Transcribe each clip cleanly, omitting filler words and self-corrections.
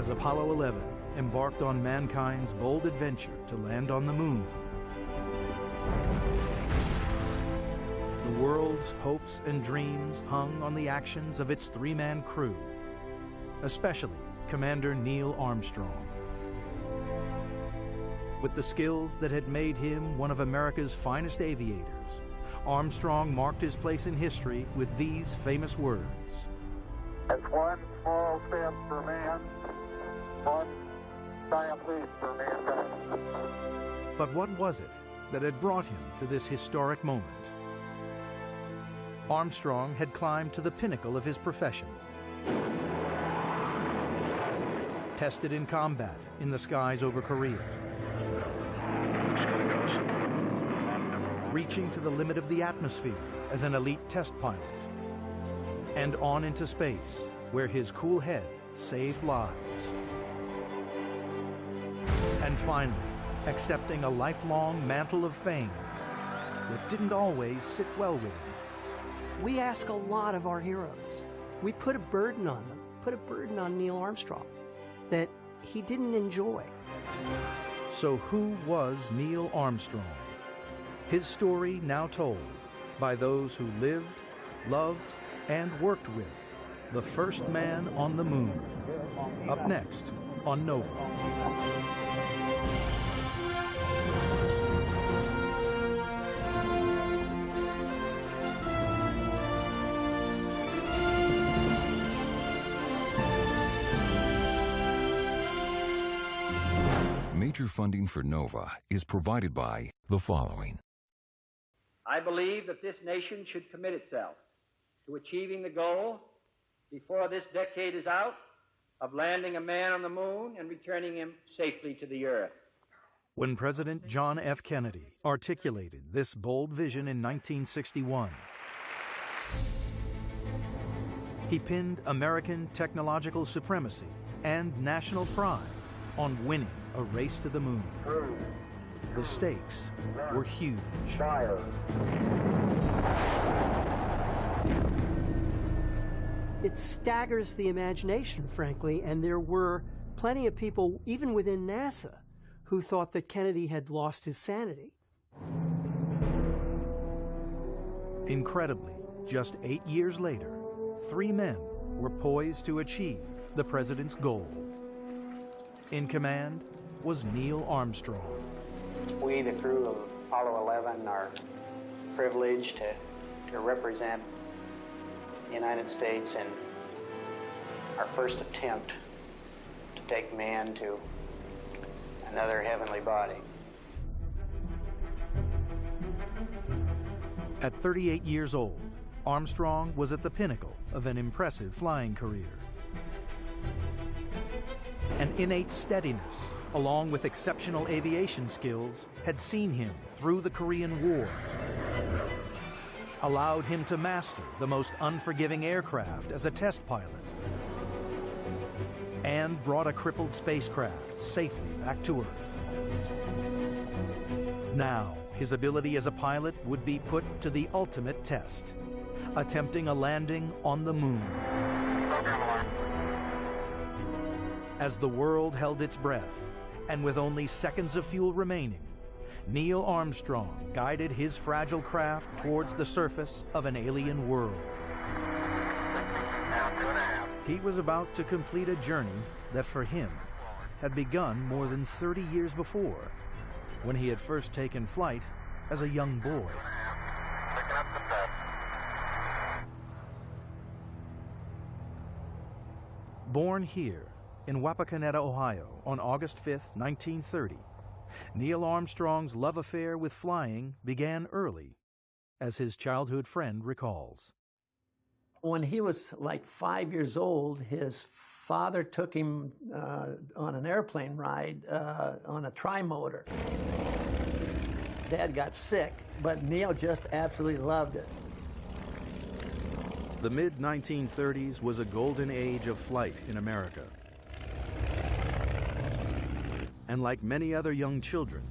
as Apollo 11 embarked on mankind's bold adventure to land on the moon. The world's hopes and dreams hung on the actions of its three-man crew, especially Commander Neil Armstrong. With the skills that had made him one of America's finest aviators, Armstrong marked his place in history with these famous words. It's one small step for man, one giant leap for mankind. But what was it that had brought him to this historic moment? Armstrong had climbed to the pinnacle of his profession. Tested in combat in the skies over Korea. Reaching to the limit of the atmosphere as an elite test pilot. And on into space, where his cool head saved lives. And finally, accepting a lifelong mantle of fame that didn't always sit well with him. We ask a lot of our heroes. We put a burden on them, put a burden on Neil Armstrong that he didn't enjoy. So who was Neil Armstrong? His story now told by those who lived, loved, and worked with the first man on the moon. Up next on Nova. Major funding for NOVA is provided by the following. I believe that this nation should commit itself to achieving the goal, before this decade is out, of landing a man on the moon and returning him safely to the Earth. When President John F. Kennedy articulated this bold vision in 1961, he pinned American technological supremacy and national pride on winning a race to the moon. The stakes were huge. It staggers the imagination, frankly, and there were plenty of people, even within NASA, who thought that Kennedy had lost his sanity. Incredibly, just 8 years later, 3 men were poised to achieve the president's goal. In command was Neil Armstrong. We, the crew of Apollo 11, are privileged to represent the United States in our first attempt to take man to another heavenly body. At 38 years old, Armstrong was at the pinnacle of an impressive flying career. An innate steadiness, along with exceptional aviation skills, had seen him through the Korean War, allowed him to master the most unforgiving aircraft as a test pilot, and brought a crippled spacecraft safely back to Earth. Now, his ability as a pilot would be put to the ultimate test, attempting a landing on the moon. As the world held its breath, and with only seconds of fuel remaining, Neil Armstrong guided his fragile craft towards the surface of an alien world. He was about to complete a journey that for him had begun more than 30 years before, when he had first taken flight as a young boy. Born here in Wapakoneta, Ohio, on August 5, 1930, Neil Armstrong's love affair with flying began early, as his childhood friend recalls. When he was like 5 years old, his father took him on an airplane ride on a trimotor. Dad got sick, but Neil just absolutely loved it. The mid-1930s was a golden age of flight in America. And like many other young children,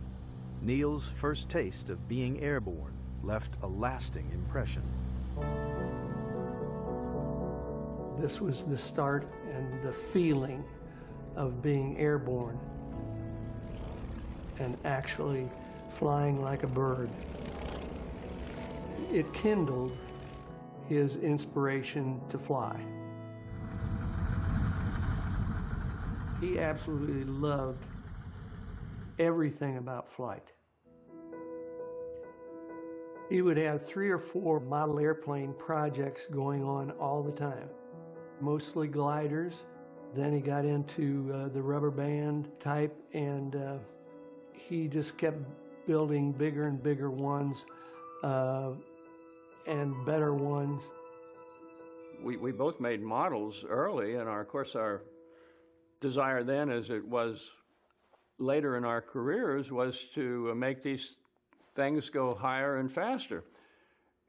Neil's first taste of being airborne left a lasting impression. This was the start and the feeling of being airborne and actually flying like a bird. It kindled his inspiration to fly. He absolutely loved everything about flight. He would have 3 or 4 model airplane projects going on all the time, mostly gliders. Then he got into the rubber band type, and he just kept building bigger and bigger ones and better ones. We both made models early, and of course our desire then, as it was later in our careers, was to make these things go higher and faster.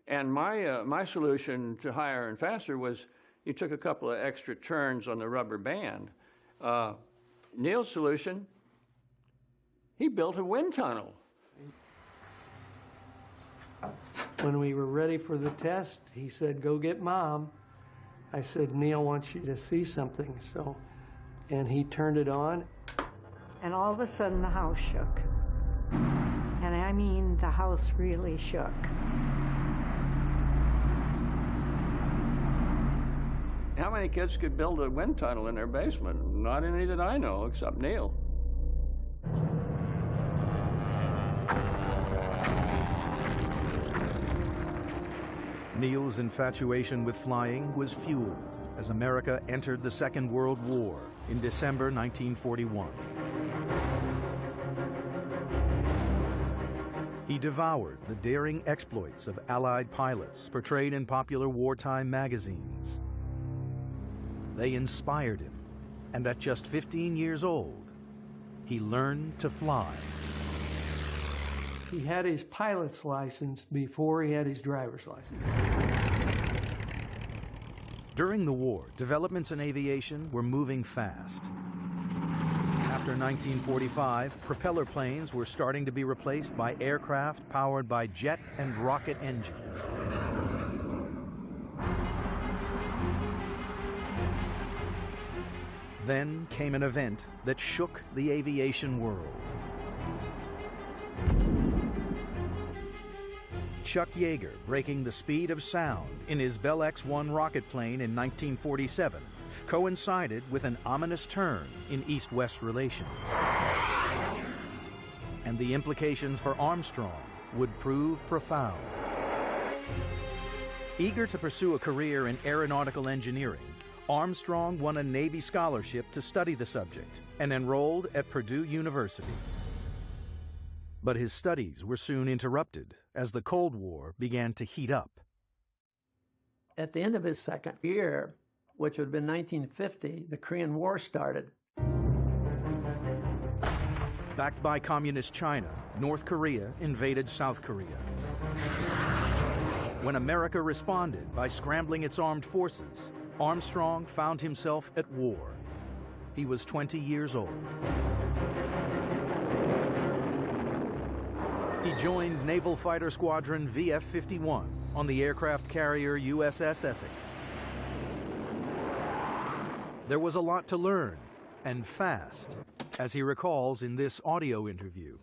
And my solution to higher and faster was you took a couple of extra turns on the rubber band. Neil's solution, he built a wind tunnel. When we were ready for the test, he said, "Go get Mom." I said, "Neil wants you to see something." And he turned it on. And all of a sudden the house shook. And I mean, the house really shook. How many kids could build a wind tunnel in their basement? Not any that I know, except Neil. Neil's infatuation with flying was fueled as America entered the Second World War in December 1941. He devoured the daring exploits of Allied pilots portrayed in popular wartime magazines. They inspired him, and at just 15 years old, he learned to fly. He had his pilot's license before he had his driver's license. During the war, developments in aviation were moving fast. After 1945, propeller planes were starting to be replaced by aircraft powered by jet and rocket engines. Then came an event that shook the aviation world. Chuck Yeager breaking the speed of sound in his Bell X-1 rocket plane in 1947 coincided with an ominous turn in East-West relations. And the implications for Armstrong would prove profound. Eager to pursue a career in aeronautical engineering, Armstrong won a Navy scholarship to study the subject and enrolled at Purdue University. But his studies were soon interrupted as the Cold War began to heat up. At the end of his second year, which would have been 1950, the Korean War started. Backed by Communist China, North Korea invaded South Korea. When America responded by scrambling its armed forces, Armstrong found himself at war. He was 20 years old. He joined Naval Fighter Squadron VF-51 on the aircraft carrier USS Essex. There was a lot to learn, and fast, as he recalls in this audio interview.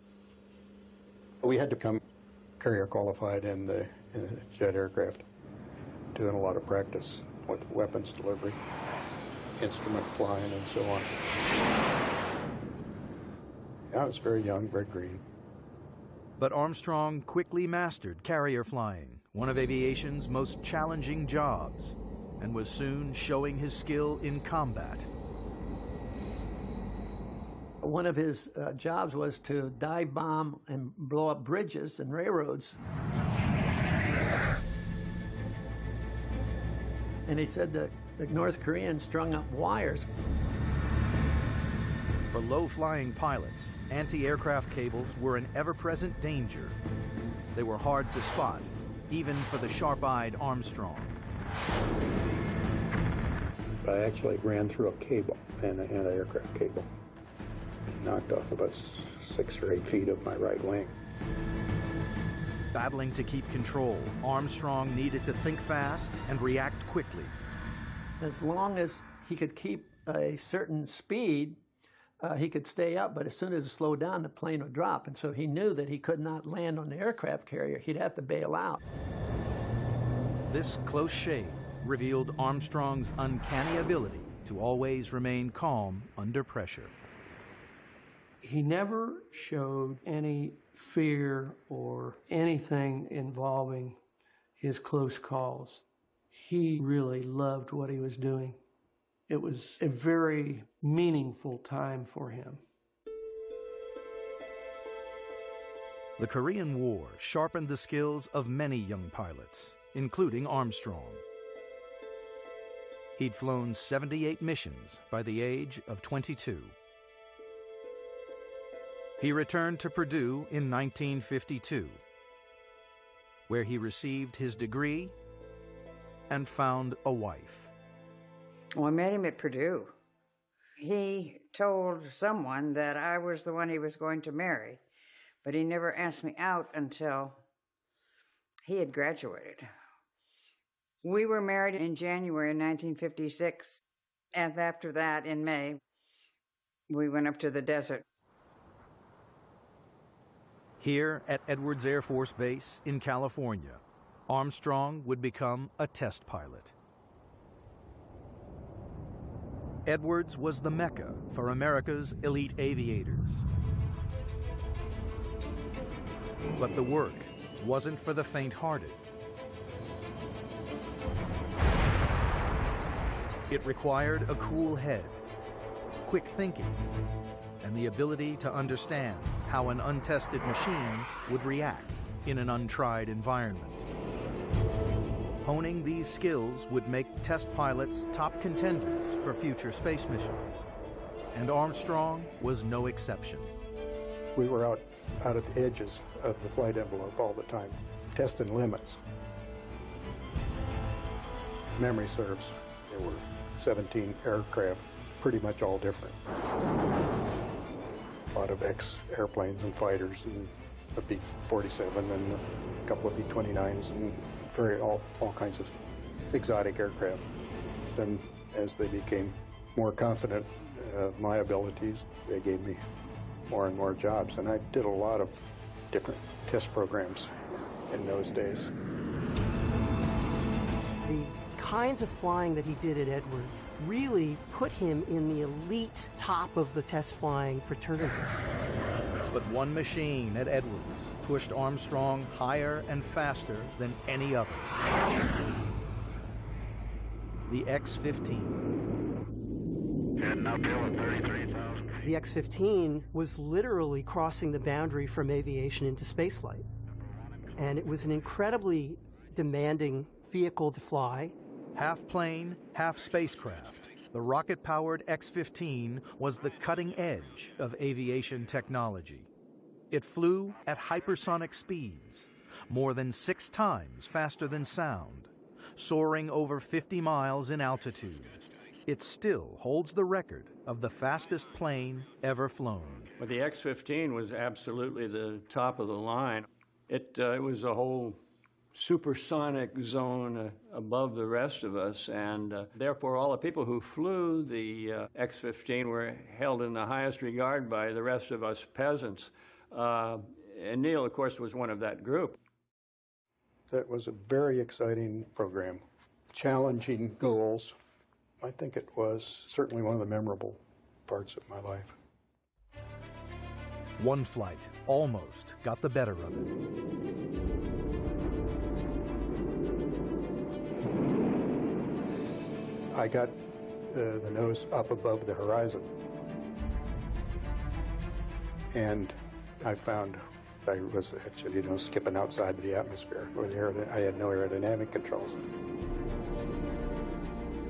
We had to become carrier qualified in the jet aircraft, doing a lot of practice with weapons delivery, instrument flying, and so on. I was very young, very green. But Armstrong quickly mastered carrier flying, one of aviation's most challenging jobs, and was soon showing his skill in combat. One of his jobs was to dive bomb and blow up bridges and railroads. And he said that the North Koreans strung up wires. For low-flying pilots, anti-aircraft cables were an ever-present danger. They were hard to spot, even for the sharp-eyed Armstrong. I actually ran through a cable, an anti-aircraft cable, and knocked off about 6 or 8 feet of my right wing. Battling to keep control, Armstrong needed to think fast and react quickly. As long as he could keep a certain speed, he could stay up, but as soon as it slowed down, the plane would drop. And so he knew that he could not land on the aircraft carrier. He'd have to bail out. This close shave revealed Armstrong's uncanny ability to always remain calm under pressure. He never showed any fear or anything involving his close calls. He really loved what he was doing. It was a very meaningful time for him. The Korean War sharpened the skills of many young pilots, including Armstrong. He'd flown 78 missions by the age of 22. He returned to Purdue in 1952, where he received his degree and found a wife. Well, I met him at Purdue. He told someone that I was the one he was going to marry, but he never asked me out until he had graduated. We were married in January 1956, and after that, in May, we went up to the desert. Here at Edwards Air Force Base in California, Armstrong would become a test pilot. Edwards was the Mecca for America's elite aviators. But the work wasn't for the faint-hearted. It required a cool head, quick thinking, and the ability to understand how an untested machine would react in an untried environment. Honing these skills would make test pilots top contenders for future space missions, and Armstrong was no exception. We were out at the edges of the flight envelope all the time, testing limits. If memory serves, there were 17 aircraft, pretty much all different. A lot of ex-airplanes and fighters, and a B-47 and a couple of B-29s, and all kinds of exotic aircraft. Then as they became more confident of my abilities, they gave me more and more jobs, and I did a lot of different test programs in those days. The kinds of flying that he did at Edwards really put him in the elite top of the test flying fraternity. But one machine at Edwards pushed Armstrong higher and faster than any other. The X-15. The X-15 was literally crossing the boundary from aviation into spaceflight. And it was an incredibly demanding vehicle to fly. Half plane, half spacecraft, the rocket-powered X-15 was the cutting edge of aviation technology. It flew at hypersonic speeds, more than 6 times faster than sound, soaring over 50 miles in altitude. It still holds the record of the fastest plane ever flown. Well, the X-15 was absolutely the top of the line. It was a whole supersonic zone above the rest of us, and therefore all the people who flew the X-15 were held in the highest regard by the rest of us peasants. And Neil, of course, was one of that group. That was a very exciting program, challenging goals. I think it was certainly one of the memorable parts of my life. One flight almost got the better of it. I got the nose up above the horizon, and I found I was actually, skipping outside the atmosphere. I had no aerodynamic controls.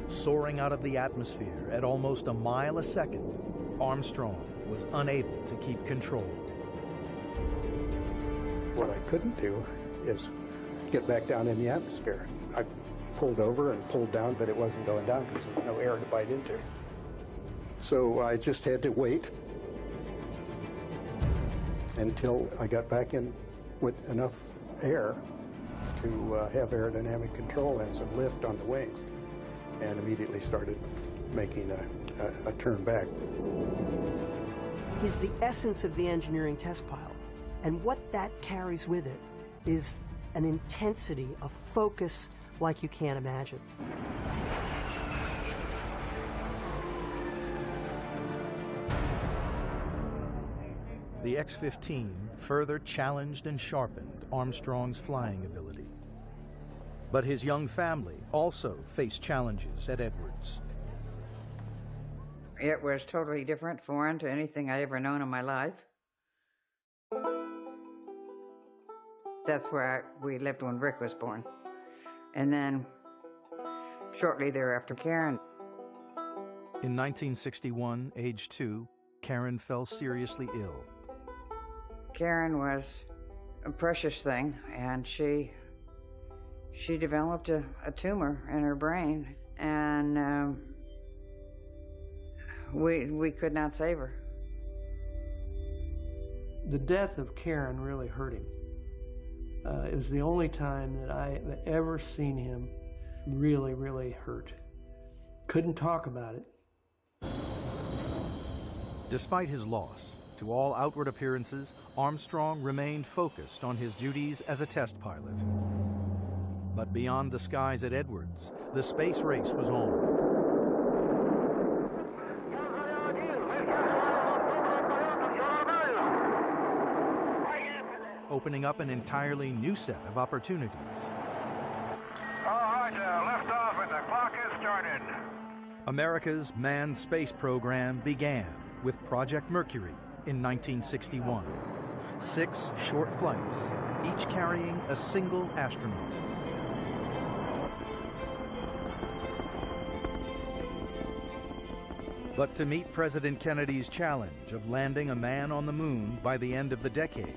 Soaring out of the atmosphere at almost a mile a second, Armstrong was unable to keep control. What I couldn't do is get back down in the atmosphere. I pulled over and pulled down, but it wasn't going down because there was no air to bite into. So I just had to wait until I got back in with enough air to have aerodynamic control and some lift on the wings, and immediately started making a turn back. He's the essence of the engineering test pilot. And what that carries with it is an intensity, a focus like you can't imagine. The X-15 further challenged and sharpened Armstrong's flying ability. But his young family also faced challenges at Edwards. It was totally different, foreign to anything I'd ever known in my life. That's where we lived when Rick was born. And then shortly thereafter, Karen. In 1961, age 2, Karen fell seriously ill. Karen was a precious thing, and she developed a tumor in her brain, and we could not save her. The death of Karen really hurt him. It was the only time that I ever seen him really, really hurt. Couldn't talk about it. Despite his loss, to all outward appearances, Armstrong remained focused on his duties as a test pilot. But beyond the skies at Edwards, the space race was on. Opening up an entirely new set of opportunities. All right, lift off and the clock is started. America's manned space program began with Project Mercury in 1961. 6 short flights, each carrying a single astronaut. But to meet President Kennedy's challenge of landing a man on the moon by the end of the decade,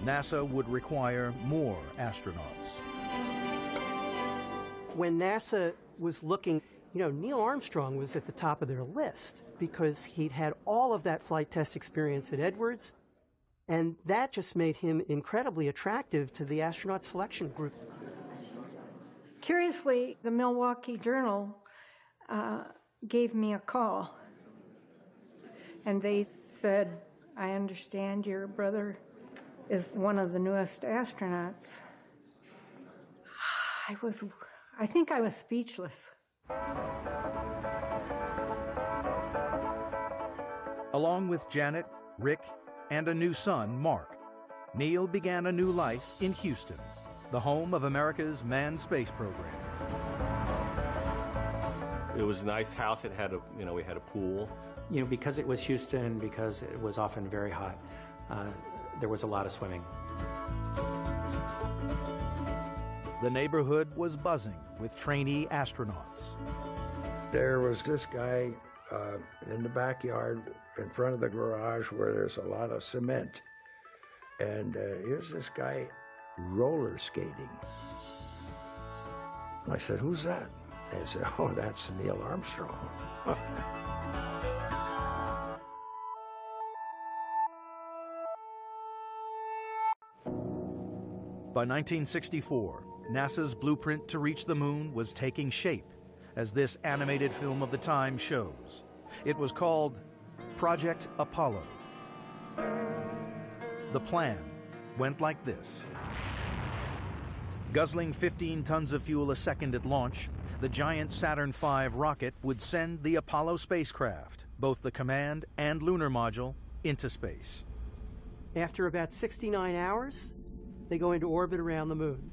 NASA would require more astronauts. When NASA was looking, Neil Armstrong was at the top of their list because he'd had all of that flight test experience at Edwards, and that just made him incredibly attractive to the astronaut selection group. Curiously, the Milwaukee Journal gave me a call, and they said, "I understand your brother is one of the newest astronauts." I think I was speechless. Along with Janet, Rick, and a new son, Mark, Neil began a new life in Houston, the home of America's manned space program. It was a nice house. It had we had a pool. Because it was Houston, because it was often very hot, there was a lot of swimming. The neighborhood was buzzing with trainee astronauts. There was this guy in the backyard in front of the garage where there's a lot of cement. And here's this guy roller skating. I said, "Who's that?" They said, "Oh, that's Neil Armstrong." By 1964, NASA's blueprint to reach the moon was taking shape, as this animated film of the time shows. It was called Project Apollo. The plan went like this. Guzzling 15 tons of fuel a second at launch, the giant Saturn V rocket would send the Apollo spacecraft, both the command and lunar module, into space. After about 69 hours, they go into orbit around the moon.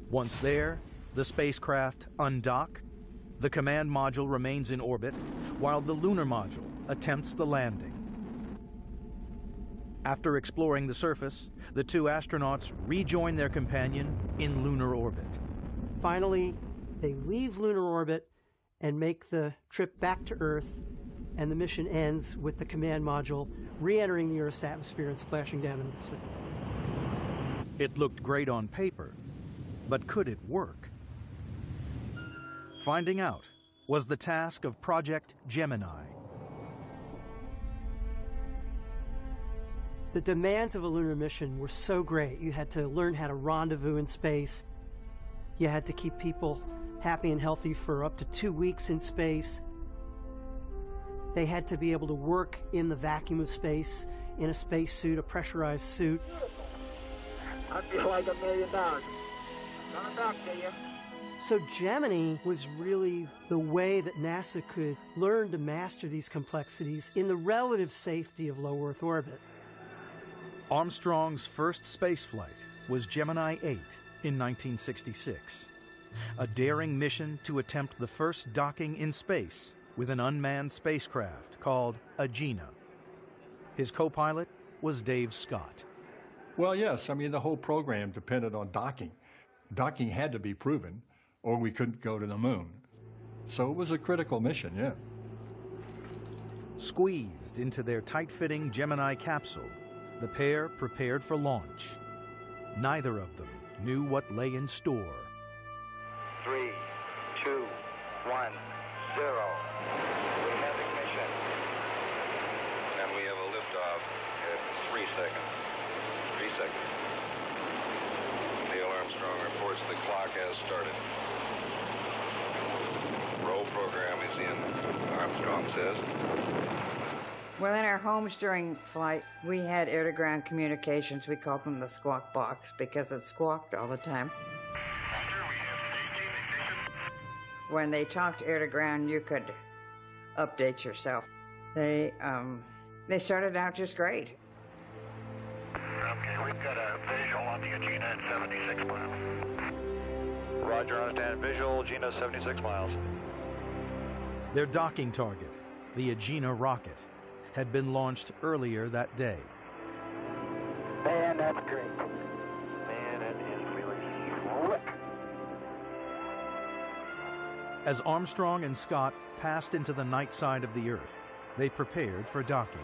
Once there, the spacecraft undock, the command module remains in orbit, while the lunar module attempts the landing. After exploring the surface, the 2 astronauts rejoin their companion in lunar orbit. Finally, they leave lunar orbit and make the trip back to Earth, and the mission ends with the command module re-entering the Earth's atmosphere and splashing down in the Pacific. It looked great on paper, but could it work? Finding out was the task of Project Gemini. The demands of a lunar mission were so great. You had to learn how to rendezvous in space. You had to keep people happy and healthy for up to 2 weeks in space. They had to be able to work in the vacuum of space, in a spacesuit, a pressurized suit. I feel like $1 million. Coming back to you. So Gemini was really the way that NASA could learn to master these complexities in the relative safety of low Earth orbit. Armstrong's first spaceflight was Gemini 8 in 1966, a daring mission to attempt the first docking in space with an unmanned spacecraft called Agena. His co-pilot was Dave Scott. Well, yes, I mean, the whole program depended on docking. Docking had to be proven, or we couldn't go to the moon. So it was a critical mission, yeah. Squeezed into their tight-fitting Gemini capsule, the pair prepared for launch. Neither of them knew what lay in store. 3, 2, 1, 0. We have ignition. And we have a liftoff at 3 seconds. 3 seconds. Neil Armstrong reports the clock has started. Roll program is in, Armstrong says. Well, in our homes during flight, we had air-to-ground communications. We called them the squawk box because it squawked all the time. When they talked air-to-ground, you could update yourself. They started out just great. Okay, we've got a visual on the Agena at 76 miles. Roger, understand visual, Agena 76 miles. Their docking target, the Agena rocket, had been launched earlier that day. Man, that's great. Man, it is really slick. As Armstrong and Scott passed into the night side of the Earth, they prepared for docking.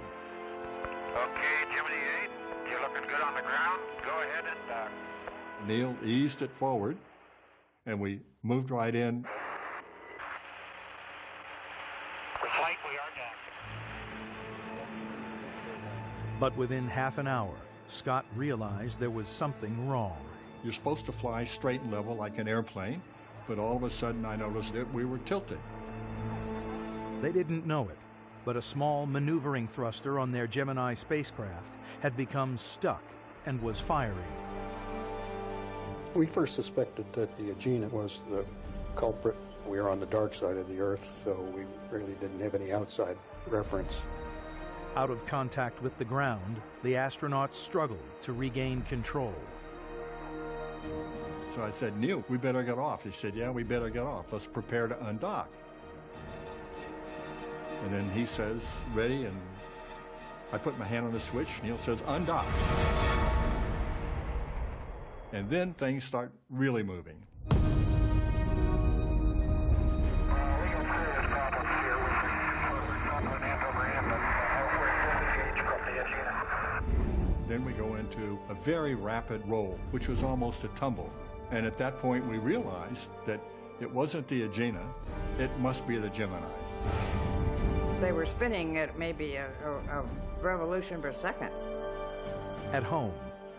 Okay, Gemini 8, you're looking good on the ground. Go ahead and dock. Neil eased it forward, and we moved right in. Flight, we are down. But within half an hour, Scott realized there was something wrong. You're supposed to fly straight and level like an airplane, but all of a sudden I noticed that we were tilted. They didn't know it, but a small maneuvering thruster on their Gemini spacecraft had become stuck and was firing. We first suspected that the Agena was the culprit. We were on the dark side of the Earth, so we really didn't have any outside reference. Out of contact with the ground, the astronauts struggled to regain control. So I said, Neil, we better get off. He said, yeah, we better get off. Let's prepare to undock. And then he says, ready, and I put my hand on the switch. Neil says, undock. And then things start really moving. Then we go into a very rapid roll, which was almost a tumble. And at that point, we realized that it wasn't the Agena, it must be the Gemini. They were spinning at maybe a revolution per second. At home,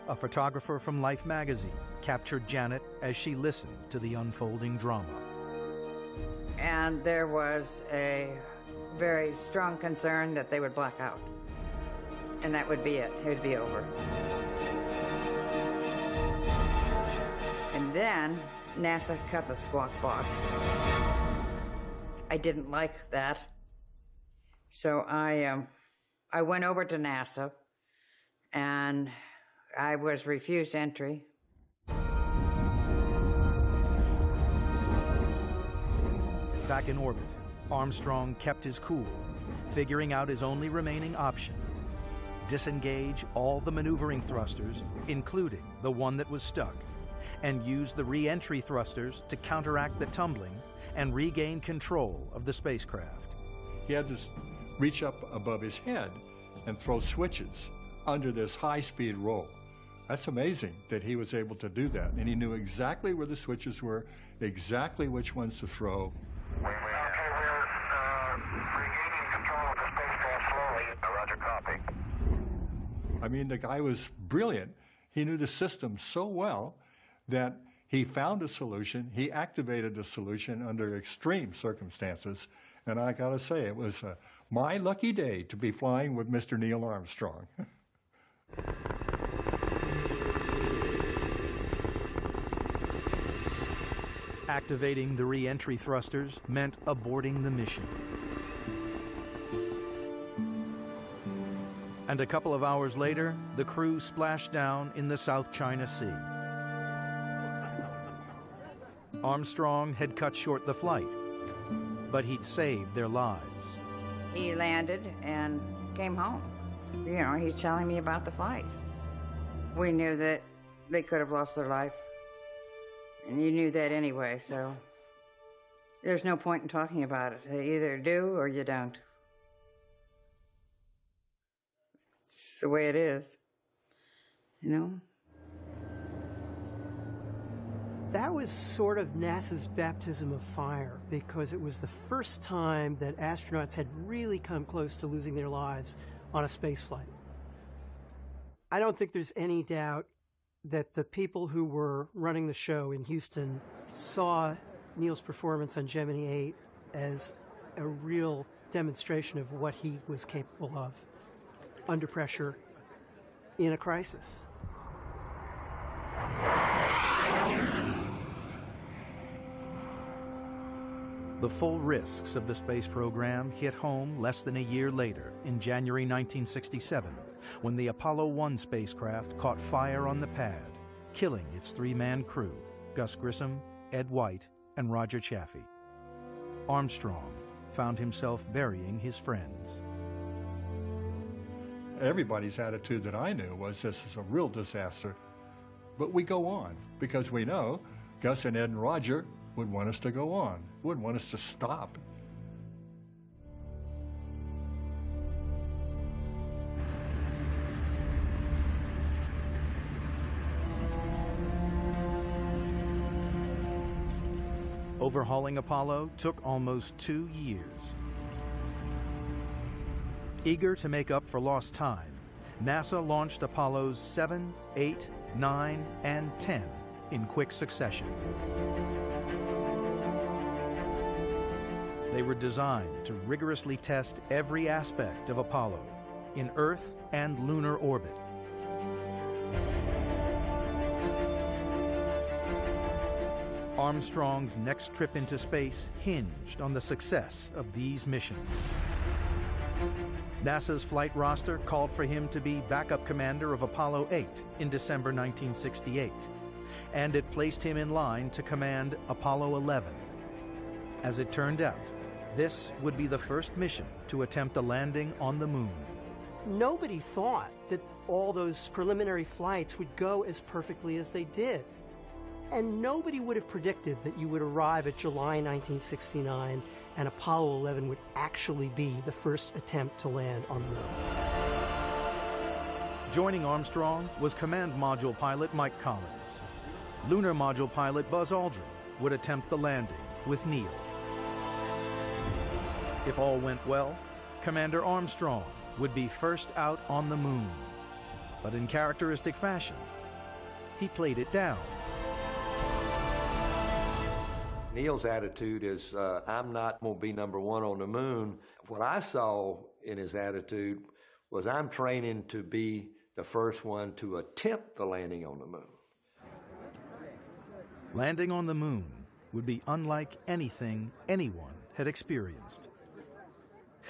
a photographer from Life magazine captured Janet as she listened to the unfolding drama. And there was a very strong concern that they would black out. And that would be it. It would be over. And then NASA cut the squawk box. I didn't like that. So I went over to NASA and I was refused entry. Back in orbit, Armstrong kept his cool, figuring out his only remaining option: disengage all the maneuvering thrusters, including the one that was stuck, and use the re-entry thrusters to counteract the tumbling and regain control of the spacecraft. He had to reach up above his head and throw switches under this high-speed roll. That's amazing that he was able to do that, and he knew exactly where the switches were, exactly which ones to throw. Okay, we're regaining control of the spacecraft slowly. Roger, copy. I mean, the guy was brilliant. He knew the system so well that he found a solution. He activated the solution under extreme circumstances. And I got to say, it was My lucky day to be flying with Mr. Neil Armstrong. Activating the re-entry thrusters meant aborting the mission. And a couple of hours later, the crew splashed down in the South China Sea. Armstrong had cut short the flight, but he'd saved their lives. He landed and came home. You know, he's telling me about the flight. We knew that they could have lost their life. And you knew that anyway, so there's no point in talking about it. They either do or you don't. It's the way it is, you know? That was sort of NASA's baptism of fire, because it was the first time that astronauts had really come close to losing their lives on a space flight. I don't think there's any doubt that the people who were running the show in Houston saw Neil's performance on Gemini 8 as a real demonstration of what he was capable of under pressure in a crisis. The full risks of the space program hit home less than a year later, in January 1967, when the Apollo 1 spacecraft caught fire on the pad, killing its three-man crew, Gus Grissom, Ed White, and Roger Chaffee. Armstrong found himself burying his friends. Everybody's attitude that I knew was this is a real disaster. But we go on, because we know Gus and Ed and Roger would want us to go on, wouldn't want us to stop. Overhauling Apollo took almost 2 years. Eager to make up for lost time, NASA launched Apollos 7, 8, 9, and 10 in quick succession. They were designed to rigorously test every aspect of Apollo in Earth and lunar orbit. Armstrong's next trip into space hinged on the success of these missions. NASA's flight roster called for him to be backup commander of Apollo 8 in December 1968, and it placed him in line to command Apollo 11. As it turned out, this would be the first mission to attempt a landing on the moon. Nobody thought that all those preliminary flights would go as perfectly as they did. And nobody would have predicted that you would arrive at July 1969 and Apollo 11 would actually be the first attempt to land on the moon. Joining Armstrong was Command Module pilot Mike Collins. Lunar Module pilot Buzz Aldrin would attempt the landing with Neil. If all went well, Commander Armstrong would be first out on the moon. But in characteristic fashion, he played it down. Neil's attitude is, I'm not going to be number one on the moon. What I saw in his attitude was, I'm training to be the first one to attempt the landing on the moon. Landing on the moon would be unlike anything anyone had experienced.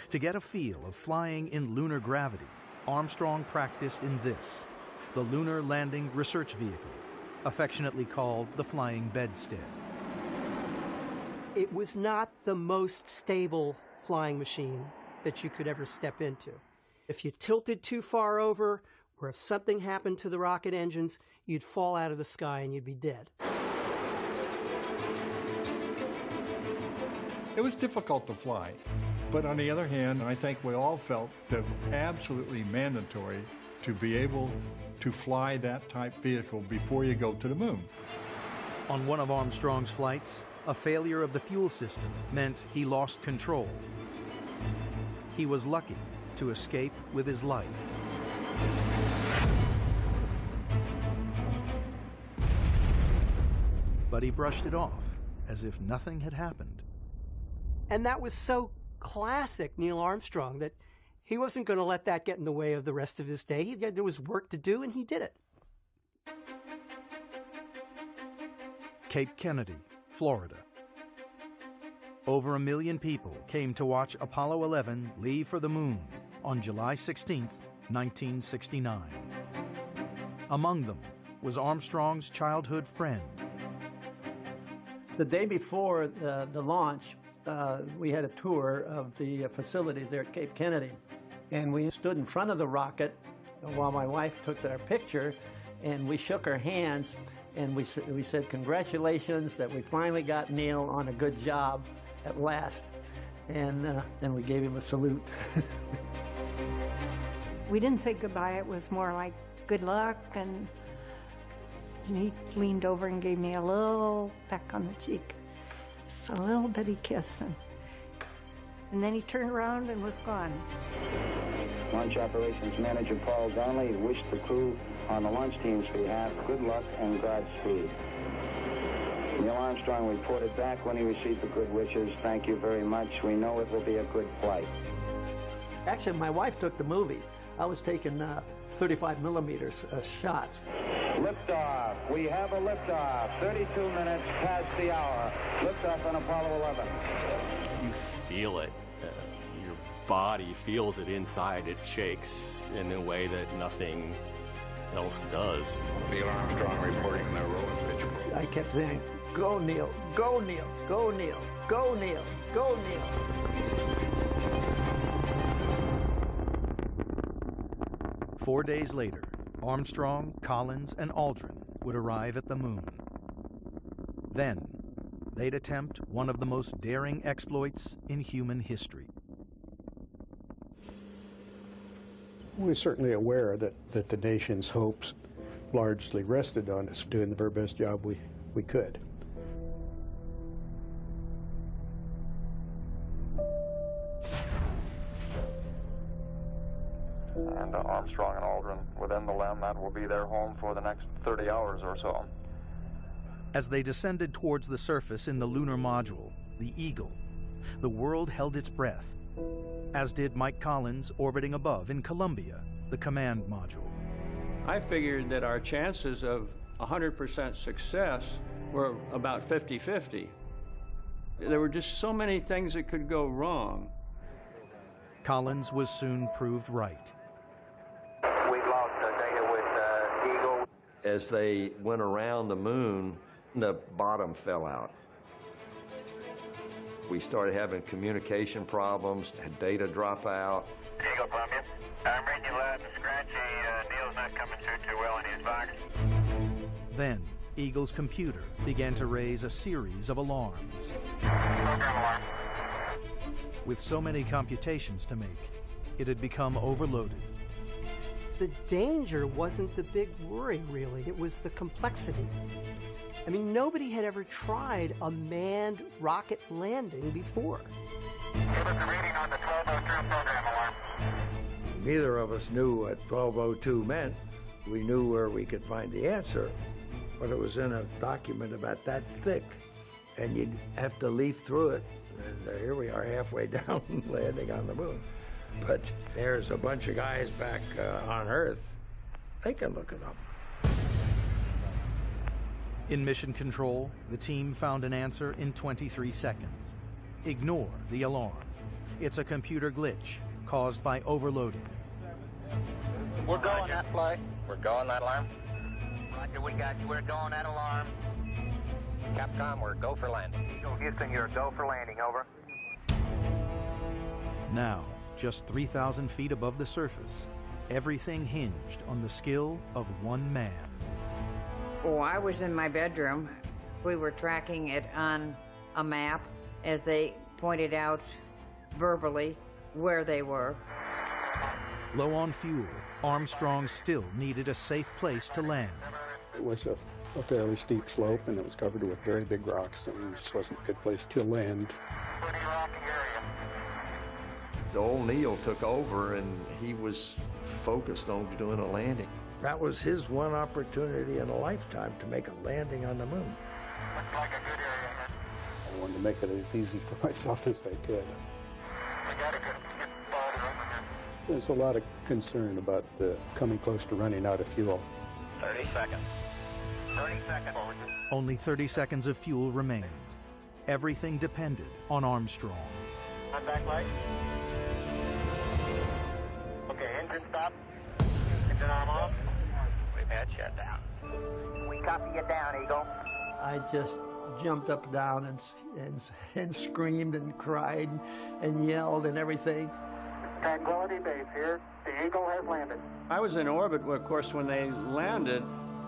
To get a feel of flying in lunar gravity, Armstrong practiced in this, the Lunar Landing Research Vehicle, affectionately called the Flying Bedstead. It was not the most stable flying machine that you could ever step into. If you tilted too far over, or if something happened to the rocket engines, you'd fall out of the sky and you'd be dead. It was difficult to fly, but on the other hand, I think we all felt that it was absolutely mandatory to be able to fly that type vehicle before you go to the moon. On one of Armstrong's flights, a failure of the fuel system meant he lost control. He was lucky to escape with his life. But he brushed it off as if nothing had happened. And that was so classic Neil Armstrong that he wasn't going to let that get in the way of the rest of his day. There was work to do, and he did it. Cape Kennedy, Florida. Over 1 million people came to watch Apollo 11 leave for the moon on July 16, 1969. Among them was Armstrong's childhood friend. The day before the launch, we had a tour of the facilities there at Cape Kennedy. And we stood in front of the rocket while my wife took our picture, and we shook our hands, and we said, congratulations that we finally got Neil on a good job at last. And we gave him a salute. We didn't say goodbye. It was more like good luck, and he leaned over and gave me a little peck on the cheek. Just a little bitty kiss. And then he turned around and was gone. Launch Operations Manager Paul Donnelly wished the crew on the launch team's behalf good luck and Godspeed. Neil Armstrong reported back when he received the good wishes. Thank you very much. We know it will be a good flight. Actually, my wife took the movies. I was taking 35 millimeters shots. Liftoff. We have a liftoff. 32 minutes past the hour. Liftoff on Apollo 11. You feel it. Your body feels it inside. It shakes in a way that nothing else does. Neil Armstrong reporting the roll pitch. I kept saying, go Neil, go Neil, go Neil, go Neil, go Neil. Four days later, Armstrong, Collins, and Aldrin would arrive at the moon. Then, they'd attempt one of the most daring exploits in human history. We're certainly aware that the nation's hopes largely rested on us doing the very best job we could. And Armstrong and Aldrin within the LEM, that will be their home for the next 30 hours or so. As they descended towards the surface in the lunar module, the Eagle, the world held its breath, as did Mike Collins orbiting above in Columbia, the command module. I figured that our chances of 100% success were about 50-50. There were just so many things that could go wrong. Collins was soon proved right. We lost data with Eagle. As they went around the moon, the bottom fell out. We started having communication problems, had data drop out. Eagle Columbia, I'm reading you loud and scratchy. Neil's not coming through too well in his box. Then, Eagle's computer began to raise a series of alarms. Program alarm. With so many computations to make, it had become overloaded. The danger wasn't the big worry, really. It was the complexity. I mean, nobody had ever tried a manned rocket landing before. Give us a reading on the 1202 program alarm. Neither of us knew what 1202 meant. We knew where we could find the answer, but it was in a document about that thick, and you'd have to leaf through it. And here we are halfway down, landing on the moon. But there's a bunch of guys back on Earth. They can look it up. In mission control, the team found an answer in 23 seconds. Ignore the alarm. It's a computer glitch caused by overloading. We're going that flight. We're going that alarm. Roger, we got you. We're going that alarm. Capcom, we're go for landing. Eagle Houston, you're go for landing, over. Now, just 3,000 feet above the surface, everything hinged on the skill of one man. Oh, I was in my bedroom. We were tracking it on a map as they pointed out verbally where they were. Low on fuel, Armstrong still needed a safe place to land. It was a fairly steep slope, and it was covered with very big rocks, and it just wasn't a good place to land. Pretty rocky area. The old Neil took over, and he was focused on doing a landing. That was his one opportunity in a lifetime to make a landing on the moon. Looks like a good area. I wanted to make it as easy for myself as I could. There's a lot of concern about coming close to running out of fuel. 30 seconds. 30 seconds. Only 30 seconds of fuel remained. Everything depended on Armstrong. Contact light. Okay, engine stop. Engine arm off. We've had shutdown. We copy you down, Eagle. I just jumped up and down and screamed and cried and yelled and everything. Tranquility Base here. The Eagle has landed. I was in orbit, of course, when they landed.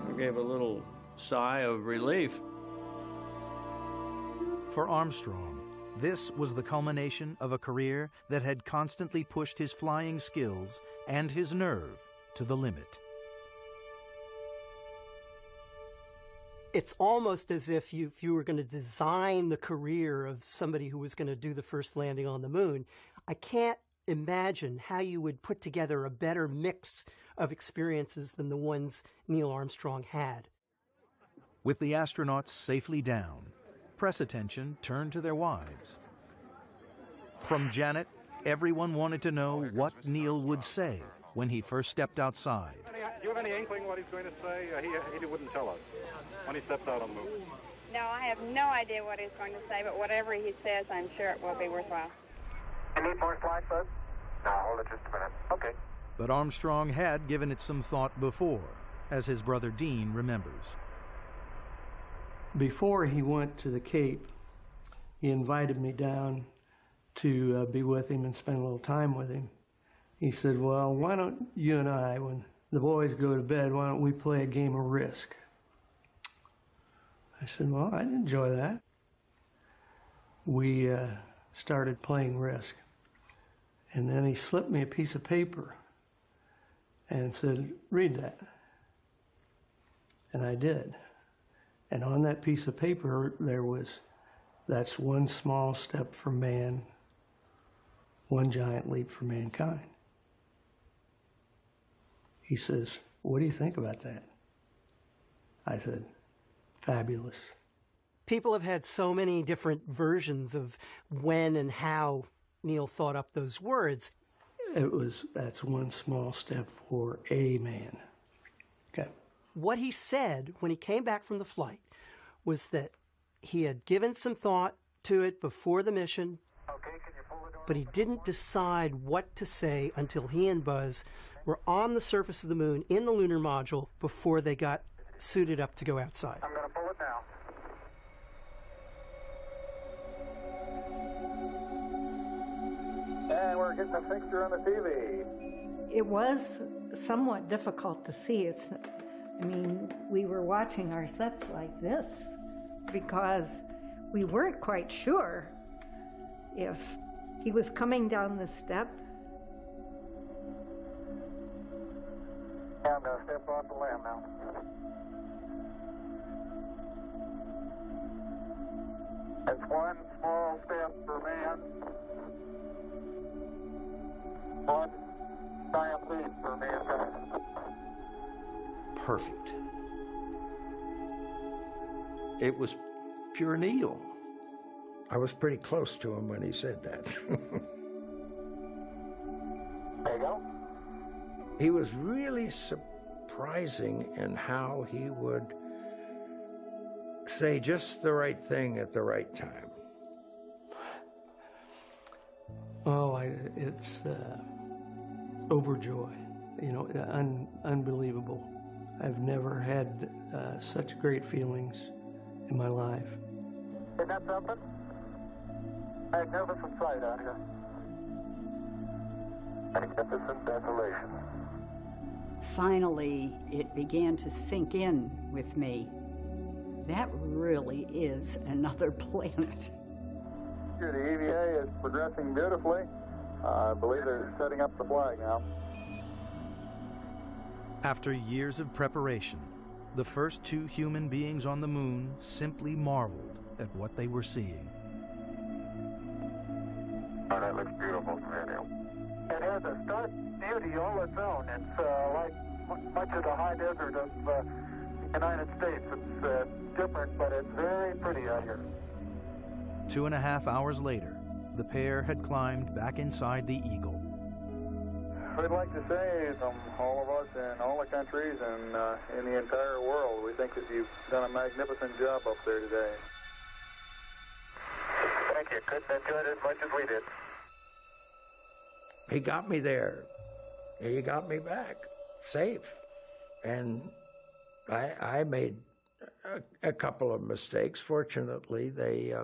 I gave a little sigh of relief. For Armstrong, this was the culmination of a career that had constantly pushed his flying skills and his nerve to the limit. It's almost as if you were going to design the career of somebody who was going to do the first landing on the moon. I can't imagine how you would put together a better mix of experiences than the ones Neil Armstrong had. With the astronauts safely down, press attention turned to their wives. From Janet, everyone wanted to know what Neil would say when he first stepped outside. Do you have any inkling what he's going to say? He wouldn't tell us when he steps out on the moon. No, I have no idea what he's going to say, but whatever he says, I'm sure it will be worthwhile. You need more slides, bud? No, hold it just a minute. Okay. But Armstrong had given it some thought before, as his brother Dean remembers. Before he went to the Cape, he invited me down to be with him and spend a little time with him. He said, well, why don't you and I, when the boys go to bed, why don't we play a game of Risk? I said, well, I'd enjoy that. We started playing Risk. And then he slipped me a piece of paper and said, read that. And I did. And on that piece of paper, there was, that's one small step for man, one giant leap for mankind. He says, what do you think about that? I said, fabulous. People have had so many different versions of when and how Neil thought up those words. That's one small step for a man. Okay. What he said when he came back from the flight was that he had given some thought to it before the mission, but he didn't decide what to say until he and Buzz were on the surface of the moon in the lunar module before they got suited up to go outside. I'm going to pull it now. And we're getting a picture on the TV. It was somewhat difficult to see. We were watching our sets like this because we weren't quite sure if he was coming down the step. Yeah, I'm going to step off the land now. It's one small step for man, one giant leap for mankind. Perfect. It was pure Neil. I was pretty close to him when he said that. There you go. He was really surprising in how he would say just the right thing at the right time. Oh, it's overjoy, unbelievable. I've never had such great feelings in my life. Isn't that something? Magnificent sight out here. Magnificent desolation. Finally, it began to sink in with me. That really is another planet. The EVA is progressing beautifully. I believe they're setting up the flag now. After years of preparation, the first two human beings on the moon simply marveled at what they were seeing. Oh, that looks beautiful, Neil. It has a stark beauty all its own. It's like much of the high desert of the United States. It's different, but it's very pretty out here. 2.5 hours later, the pair had climbed back inside the Eagle. We'd like to say from all of us in all the countries and in the entire world, we think that you've done a magnificent job up there today. Thank you. Couldn't enjoy it as much as we did. He got me there. He got me back safe. And I made a couple of mistakes. Fortunately, they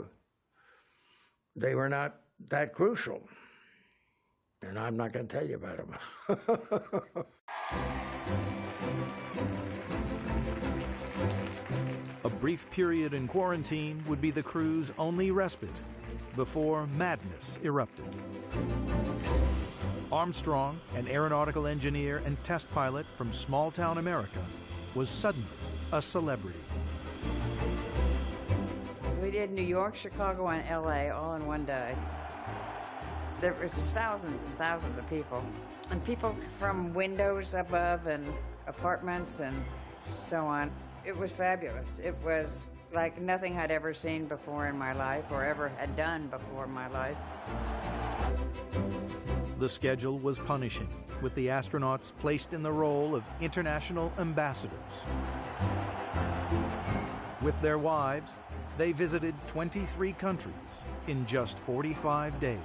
were not that crucial. And I'm not going to tell you about them. A brief period in quarantine would be the crew's only respite before madness erupted. Armstrong, an aeronautical engineer and test pilot from small-town America, was suddenly a celebrity. We did New York, Chicago, and LA all in one day. There was thousands and thousands of people. And people from windows above and apartments and so on. It was fabulous. It was like nothing I'd ever seen before in my life or ever had done before in my life. The schedule was punishing, with the astronauts placed in the role of international ambassadors. With their wives, they visited 23 countries in just 45 days.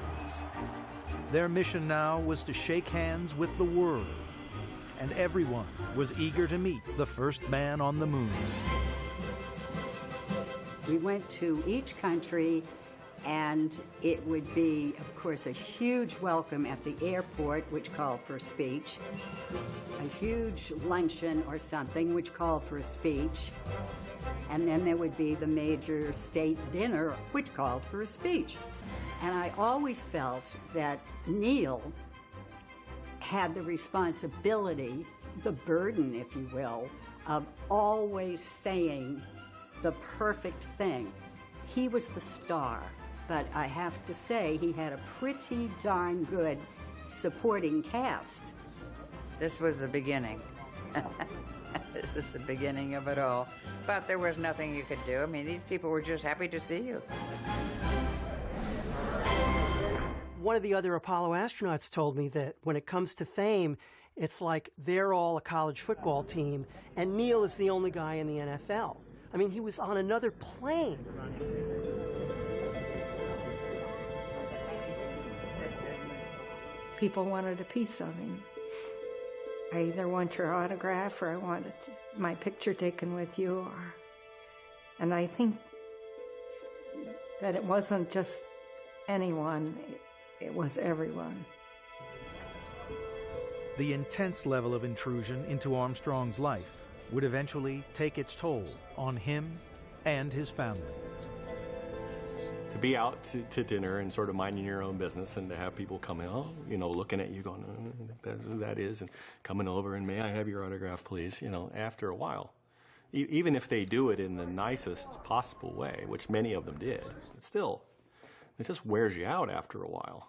Their mission now was to shake hands with the world, and everyone was eager to meet the first man on the moon. We went to each country, and it would be, of course, a huge welcome at the airport, which called for a speech, a huge luncheon or something, which called for a speech, and then there would be the major state dinner, which called for a speech. And I always felt that Neil had the responsibility, the burden, if you will, of always saying the perfect thing. He was the star, but I have to say he had a pretty darn good supporting cast. This was the beginning. This is the beginning of it all. But there was nothing you could do. I mean, these people were just happy to see you. One of the other Apollo astronauts told me that when it comes to fame, it's like they're all a college football team, and Neil is the only guy in the NFL. I mean, he was on another plane. People wanted a piece of him. I either want your autograph or I want my picture taken with you. And I think that it wasn't just anyone, it was everyone. The intense level of intrusion into Armstrong's life would eventually take its toll on him and his family. To be out to dinner and sort of minding your own business and to have people come in, looking at you going, that's who that is, and coming over and may I have your autograph, please, after a while. Even if they do it in the nicest possible way, which many of them did, still, it just wears you out after a while.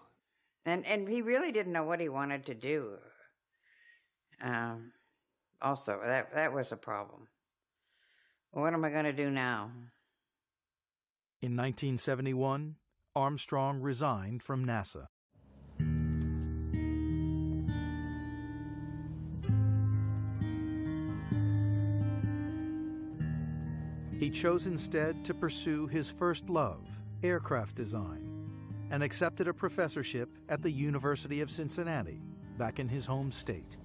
And he really didn't know what he wanted to do. Also, that was a problem. What am I going to do now? In 1971, Armstrong resigned from NASA. He chose instead to pursue his first love, aircraft design, and accepted a professorship at the University of Cincinnati, back in his home state.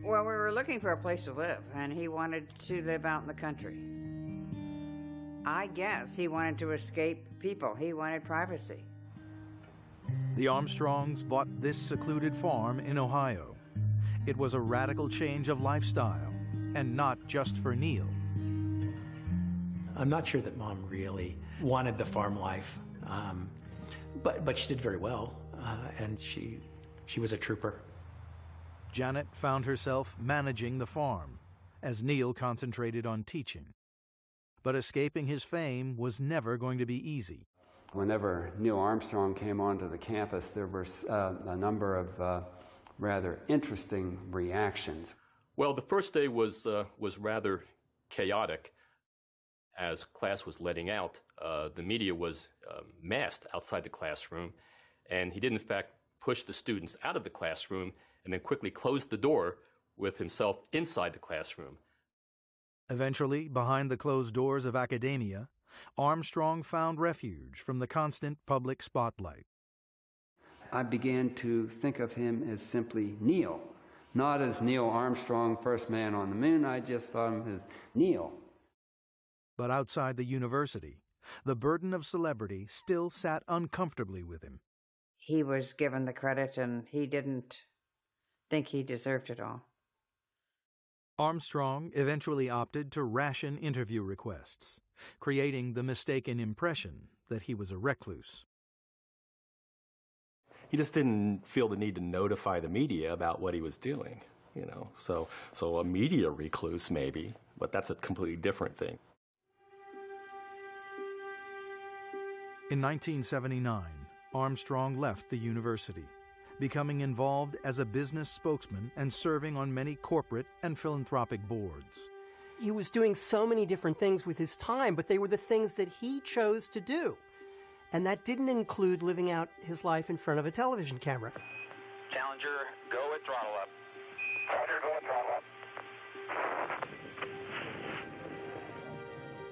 Well, we were looking for a place to live, and he wanted to live out in the country. I guess he wanted to escape people. He wanted privacy. The Armstrongs bought this secluded farm in Ohio. It was a radical change of lifestyle, and not just for Neil. I'm not sure that Mom really wanted the farm life, but she did very well, and she was a trooper. Janet found herself managing the farm, as Neil concentrated on teaching. But escaping his fame was never going to be easy. Whenever Neil Armstrong came onto the campus, there were a number of rather interesting reactions. Well, the first day was rather chaotic. As class was letting out, the media was massed outside the classroom, and he did in fact push the students out of the classroom and then quickly closed the door with himself inside the classroom. Eventually, behind the closed doors of academia, Armstrong found refuge from the constant public spotlight. I began to think of him as simply Neil, not as Neil Armstrong, first man on the moon. I just thought of him as Neil. But outside the university, the burden of celebrity still sat uncomfortably with him. He was given the credit, and he didn't think he deserved it all. Armstrong eventually opted to ration interview requests, creating the mistaken impression that he was a recluse. He just didn't feel the need to notify the media about what he was doing, you know. So a media recluse maybe, but that's a completely different thing. In 1979, Armstrong left the university, becoming involved as a business spokesman and serving on many corporate and philanthropic boards. He was doing so many different things with his time, but they were the things that he chose to do. And that didn't include living out his life in front of a television camera. Challenger, go at throttle up. Roger, go at throttle up.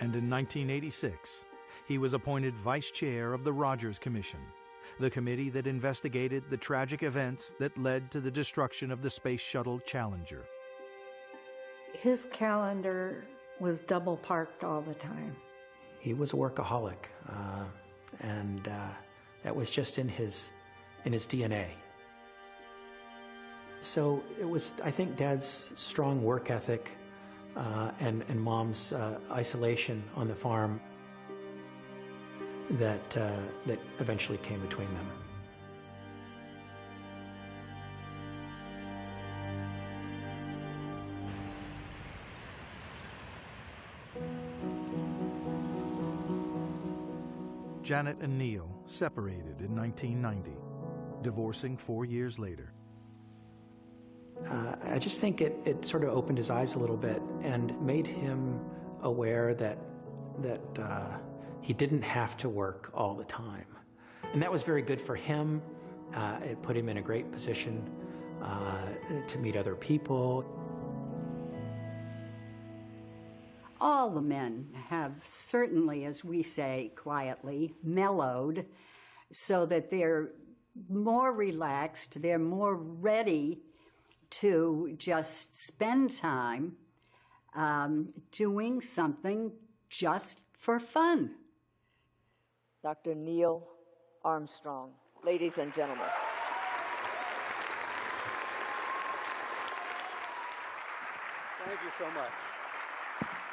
And in 1986, he was appointed vice chair of the Rogers Commission, the committee that investigated the tragic events that led to the destruction of the Space Shuttle Challenger. His calendar was double parked all the time. He was a workaholic, and that was just in his DNA. So it was, I think, Dad's strong work ethic and Mom's isolation on the farm that eventually came between them. Janet and Neil separated in 1990, divorcing 4 years later. I just think it sort of opened his eyes a little bit and made him aware that he didn't have to work all the time. And that was very good for him. It put him in a great position to meet other people. All the men have certainly, as we say quietly, mellowed so that they're more relaxed, they're more ready to just spend time doing something just for fun. Dr. Neil Armstrong, ladies and gentlemen. Thank you so much.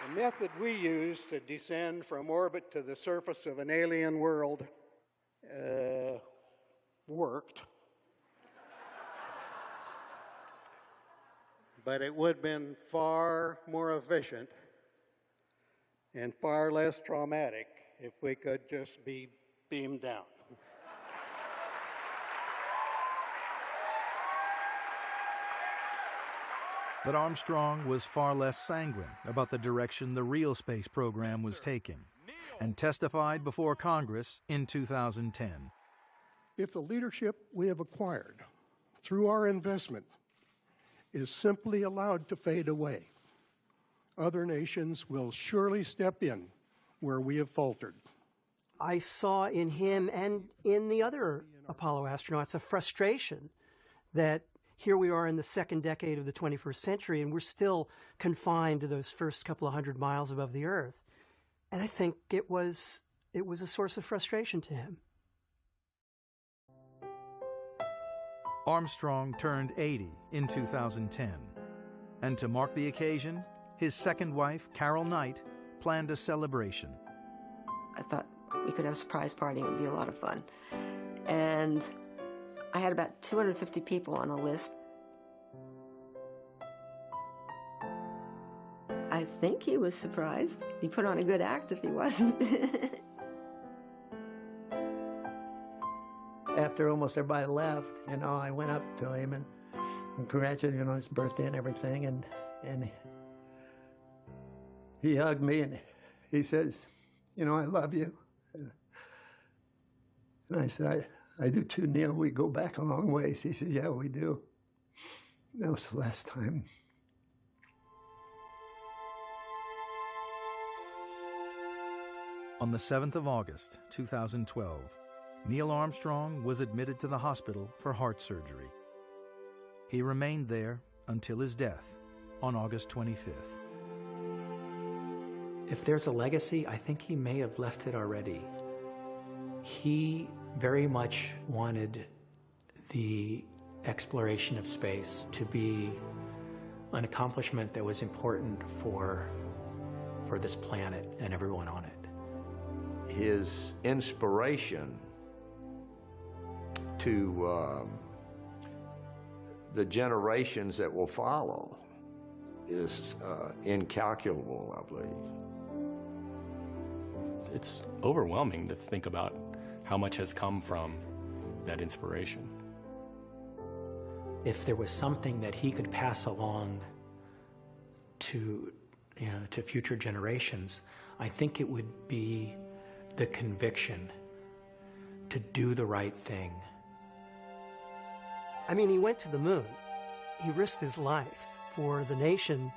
The method we use to descend from orbit to the surface of an alien world worked. But it would have been far more efficient and far less traumatic if we could just be beamed down. But Armstrong was far less sanguine about the direction the real space program was taking, and testified before Congress in 2010. If the leadership we have acquired through our investment is simply allowed to fade away, other nations will surely step in where we have faltered. I saw in him and in the other Apollo astronauts a frustration that here we are in the second decade of the 21st century, and we're still confined to those first couple of 100 miles above the Earth. And I think it was a source of frustration to him. Armstrong turned 80 in 2010, and to mark the occasion, his second wife, Carol Knight, planned a celebration. I thought we could have a surprise party. It would be a lot of fun. And I had about 250 people on a list. I think he was surprised. He put on a good act if he wasn't. After almost everybody left, I went up to him and congratulated him on his birthday and everything, and he hugged me and he says, you know, I love you. And I said, I do too, Neil. We go back a long ways. He said, yeah, we do. That was the last time. On the 7th of August, 2012, Neil Armstrong was admitted to the hospital for heart surgery. He remained there until his death on August 25th. If there's a legacy, I think he may have left it already. He very much wanted the exploration of space to be an accomplishment that was important for this planet and everyone on it. His inspiration to the generations that will follow is incalculable, I believe. It's overwhelming to think about how much has come from that inspiration. If there was something that he could pass along to future generations, I think it would be the conviction to do the right thing. I mean, he went to the moon. He risked his life for the nation,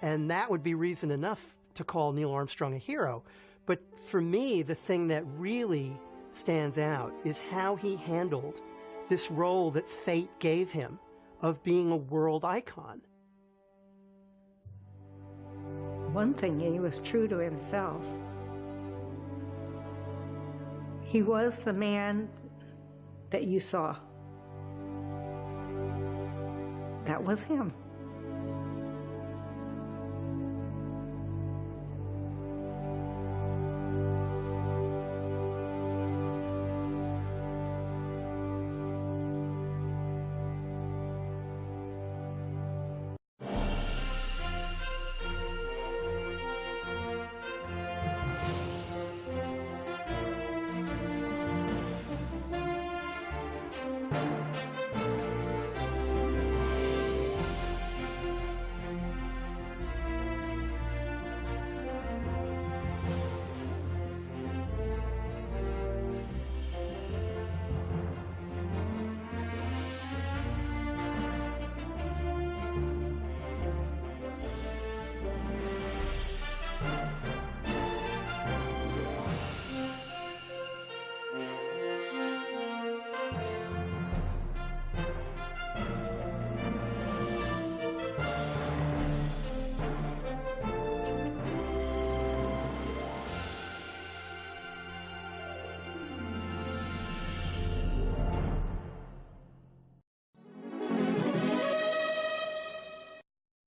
and that would be reason enough to call Neil Armstrong a hero. But for me, the thing that really stands out is how he handled this role that fate gave him of being a world icon. One thing, he was true to himself. He was the man that you saw. That was him.